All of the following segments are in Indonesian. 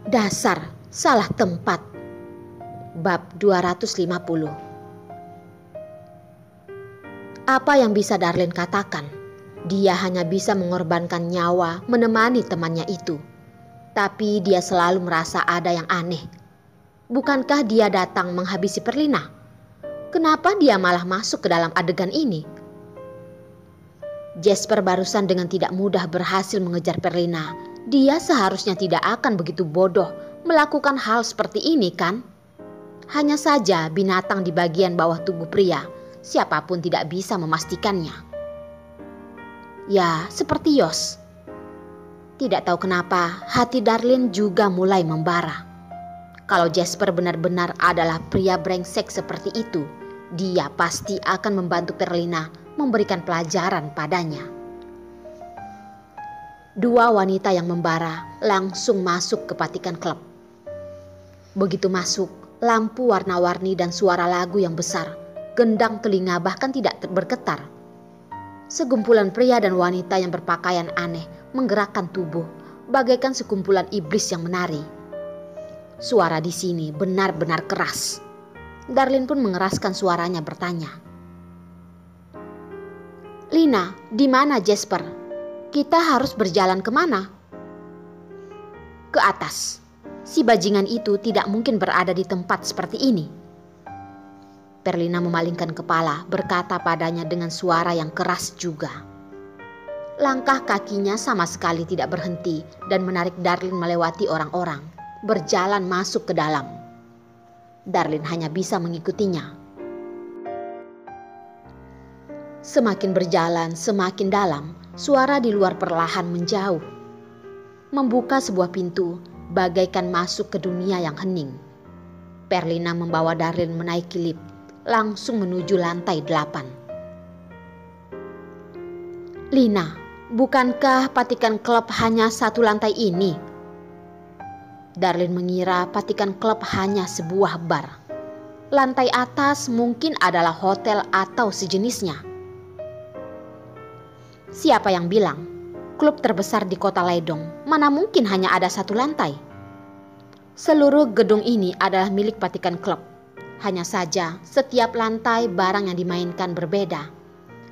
Dasar salah tempat. Bab 250. Apa yang bisa Darlin katakan? Dia hanya bisa mengorbankan nyawa menemani temannya itu. Tapi dia selalu merasa ada yang aneh. Bukankah dia datang menghabisi Perlina? Kenapa dia malah masuk ke dalam adegan ini? Jasper barusan dengan tidak mudah berhasil mengejar Perlina. Dia seharusnya tidak akan begitu bodoh melakukan hal seperti ini, kan? Hanya saja binatang di bagian bawah tubuh pria, siapapun tidak bisa memastikannya. Ya, seperti Yos. Tidak tahu kenapa hati Darlin juga mulai membara. Kalau Jasper benar-benar adalah pria brengsek seperti itu, dia pasti akan membantu Perlina memberikan pelajaran padanya. Dua wanita yang membara langsung masuk ke Vatican Club. Begitu masuk, lampu warna-warni dan suara lagu yang besar, gendang telinga bahkan tidak bergetar. Segumpulan pria dan wanita yang berpakaian aneh menggerakkan tubuh, bagaikan sekumpulan iblis yang menari. Suara di sini benar-benar keras. Darlin pun mengeraskan suaranya bertanya, "Lina, di mana Jasper? Kita harus berjalan kemana?" "Ke atas. Si bajingan itu tidak mungkin berada di tempat seperti ini." Perlina memalingkan kepala, berkata padanya dengan suara yang keras juga. Langkah kakinya sama sekali tidak berhenti dan menarik Darlin melewati orang-orang, berjalan masuk ke dalam. Darlin hanya bisa mengikutinya. Semakin berjalan, semakin dalam, suara di luar perlahan menjauh. Membuka sebuah pintu, bagaikan masuk ke dunia yang hening. Perlina membawa Darlin menaiki lift, langsung menuju lantai 8. "Lina, bukankah Vatican Club hanya satu lantai ini?" Darlin mengira Vatican Club hanya sebuah bar. Lantai atas mungkin adalah hotel atau sejenisnya. Siapa yang bilang? Klub terbesar di kota Leidong, mana mungkin hanya ada satu lantai? Seluruh gedung ini adalah milik Vatican Club. Hanya saja setiap lantai barang yang dimainkan berbeda.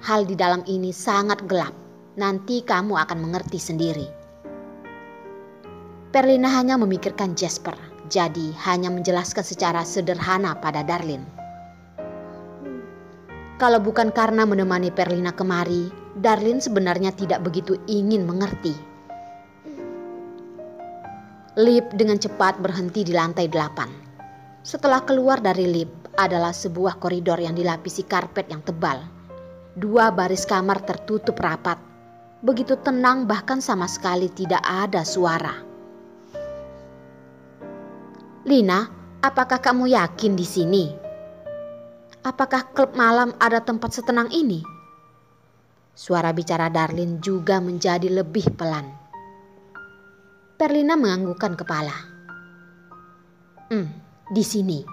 Hal di dalam ini sangat gelap. Nanti kamu akan mengerti sendiri. Perlina hanya memikirkan Jasper, jadi hanya menjelaskan secara sederhana pada Darlin. Kalau bukan karena menemani Perlina kemari, Darlin sebenarnya tidak begitu ingin mengerti. Lift dengan cepat berhenti di lantai 8. Setelah keluar dari lift adalah sebuah koridor yang dilapisi karpet yang tebal. Dua baris kamar tertutup rapat. Begitu tenang bahkan sama sekali tidak ada suara. "Lina, apakah kamu yakin di sini? Apakah klub malam ada tempat setenang ini?" Suara bicara Darlin juga menjadi lebih pelan. Perlina menganggukkan kepala. Di sini.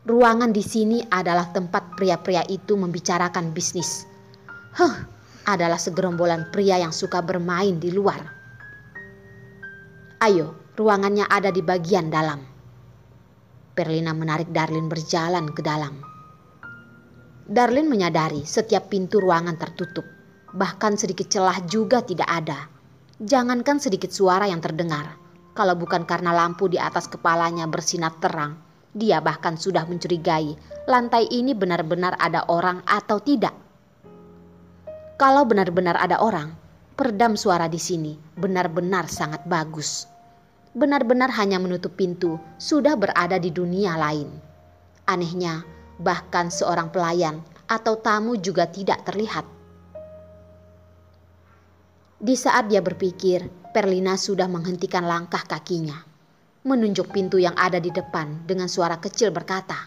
Ruangan di sini adalah tempat pria-pria itu membicarakan bisnis. Adalah segerombolan pria yang suka bermain di luar. Ayo, ruangannya ada di bagian dalam. Perlina menarik Darlin berjalan ke dalam. Darlin menyadari setiap pintu ruangan tertutup. Bahkan sedikit celah juga tidak ada. Jangankan sedikit suara yang terdengar. Kalau bukan karena lampu di atas kepalanya bersinar terang, dia bahkan sudah mencurigai lantai ini benar-benar ada orang atau tidak. Kalau benar-benar ada orang, peredam suara di sini benar-benar sangat bagus. Benar-benar hanya menutup pintu sudah berada di dunia lain. Anehnya, bahkan seorang pelayan atau tamu juga tidak terlihat. Di saat dia berpikir, Perlina sudah menghentikan langkah kakinya, menunjuk pintu yang ada di depan dengan suara kecil berkata,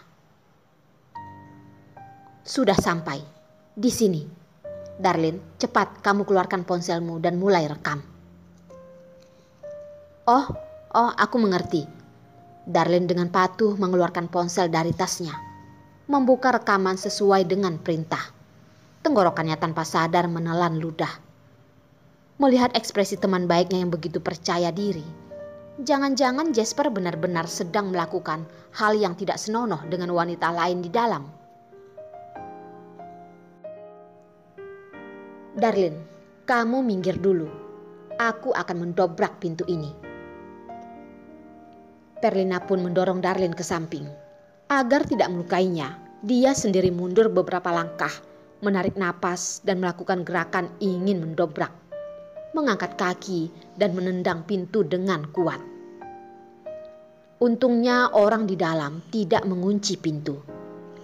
"Sudah sampai. Di sini. Darlin, cepat kamu keluarkan ponselmu dan mulai rekam." Oh, aku mengerti." Darlin dengan patuh mengeluarkan ponsel dari tasnya, membuka rekaman sesuai dengan perintah. Tenggorokannya tanpa sadar menelan ludah. Melihat ekspresi teman baiknya yang begitu percaya diri, Jangan-jangan Jasper benar-benar sedang melakukan hal yang tidak senonoh dengan wanita lain di dalam. Darlin, kamu minggir dulu. Aku akan mendobrak pintu ini. Perlina pun mendorong Darlin ke samping. Agar tidak melukainya, dia sendiri mundur beberapa langkah, menarik napas dan melakukan gerakan ingin mendobrak. Mengangkat kaki dan menendang pintu dengan kuat. Untungnya orang di dalam tidak mengunci pintu.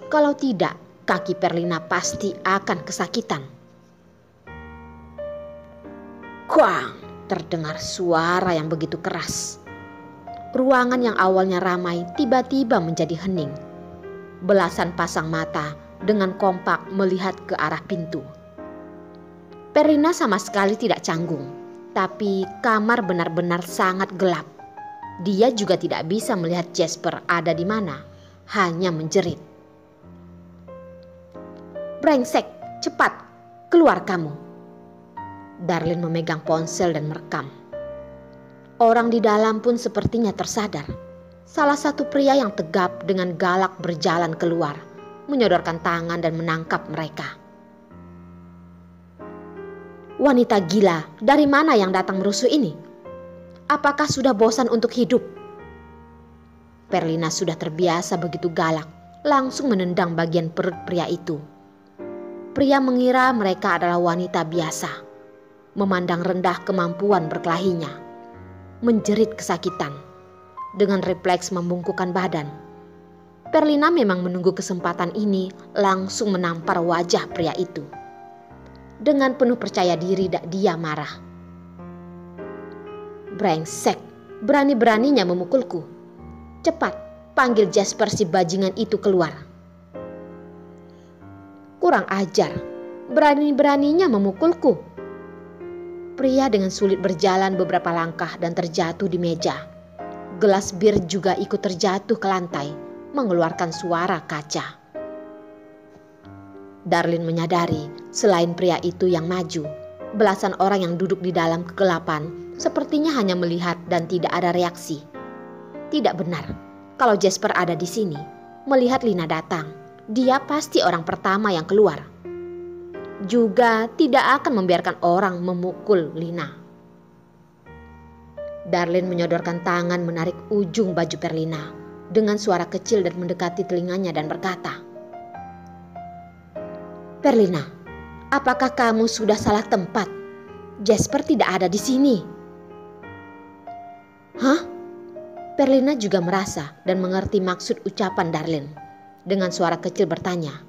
Kalau tidak, kaki Perlina pasti akan kesakitan. Kuang! Terdengar suara yang begitu keras. Ruangan yang awalnya ramai tiba-tiba menjadi hening. Belasan pasang mata dengan kompak melihat ke arah pintu. Perlina sama sekali tidak canggung, tapi kamar benar-benar sangat gelap. Dia juga tidak bisa melihat Jasper ada di mana, hanya menjerit. Brengsek, cepat, keluar kamu. Darlin memegang ponsel dan merekam. Orang di dalam pun sepertinya tersadar. Salah satu pria yang tegap dengan galak berjalan keluar, menyodorkan tangan dan menangkap mereka. Wanita gila, dari mana yang datang merusuh ini? Apakah sudah bosan untuk hidup? Perlina sudah terbiasa begitu galak, langsung menendang bagian perut pria itu. Pria mengira mereka adalah wanita biasa. Memandang rendah kemampuan berkelahinya, menjerit kesakitan. Dengan refleks membungkukkan badan, Perlina memang menunggu kesempatan ini langsung menampar wajah pria itu. Dengan penuh percaya diri dia marah. Brengsek, berani-beraninya memukulku. Cepat, panggil Jasper si bajingan itu keluar. Kurang ajar, berani-beraninya memukulku. Pria dengan sulit berjalan beberapa langkah dan terjatuh di meja. Gelas bir juga ikut terjatuh ke lantai, mengeluarkan suara kaca. Darlin menyadari selain pria itu yang maju, belasan orang yang duduk di dalam kegelapan sepertinya hanya melihat dan tidak ada reaksi. Tidak benar, kalau Jasper ada di sini, melihat Lina datang, dia pasti orang pertama yang keluar. Juga tidak akan membiarkan orang memukul Lina. Darlin menyodorkan tangan menarik ujung baju Perlina dengan suara kecil dan mendekati telinganya dan berkata, Perlina, apakah kamu sudah salah tempat? Jasper tidak ada di sini. Hah? Perlina juga merasa dan mengerti maksud ucapan Darlin. Dengan suara kecil bertanya,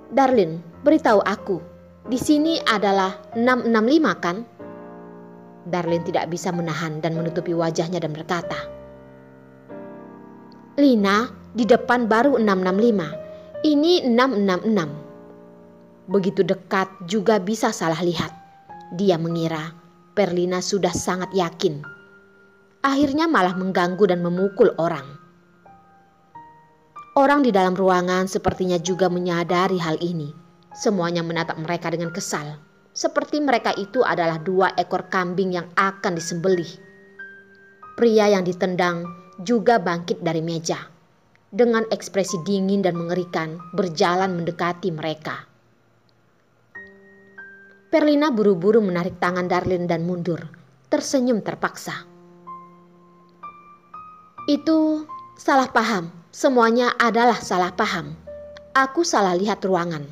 Darlin, beritahu aku, di sini adalah 665 kan? Darlin tidak bisa menahan dan menutupi wajahnya dan berkata, Lina, di depan baru 665, ini 666. Begitu dekat juga bisa salah lihat. Dia mengira Perlina sudah sangat yakin. Akhirnya malah mengganggu dan memukul orang. Orang di dalam ruangan sepertinya juga menyadari hal ini. Semuanya menatap mereka dengan kesal. Seperti mereka itu adalah 2 ekor kambing yang akan disembelih. Pria yang ditendang juga bangkit dari meja. Dengan ekspresi dingin dan mengerikan berjalan mendekati mereka. Perlina buru-buru menarik tangan Darlin dan mundur. Tersenyum terpaksa. Itu salah paham. Semuanya adalah salah paham. Aku salah lihat ruangan.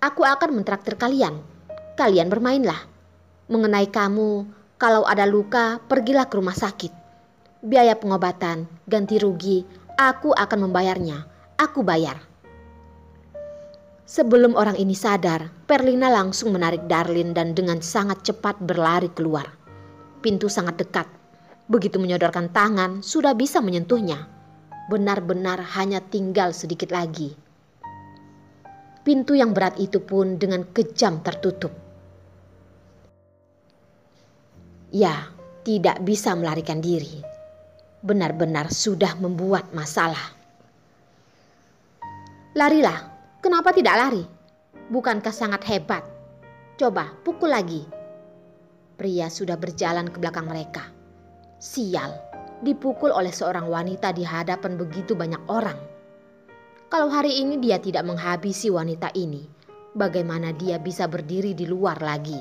Aku akan mentraktir kalian. Kalian bermainlah. Mengenai kamu, kalau ada luka, pergilah ke rumah sakit. Biaya pengobatan, ganti rugi, aku akan membayarnya. Aku bayar. Sebelum orang ini sadar, Perlina langsung menarik Darlin dan dengan sangat cepat berlari keluar. Pintu sangat dekat. Begitu menyodorkan tangan, sudah bisa menyentuhnya. Benar-benar hanya tinggal sedikit lagi. Pintu yang berat itu pun dengan kejam tertutup. Ya, tidak bisa melarikan diri. Benar-benar sudah membuat masalah. Larilah, kenapa tidak lari? Bukankah sangat hebat? Coba pukul lagi. Pria sudah berjalan ke belakang mereka. Sial, dipukul oleh seorang wanita di hadapan begitu banyak orang. Kalau hari ini dia tidak menghabisi wanita ini, bagaimana dia bisa berdiri di luar lagi?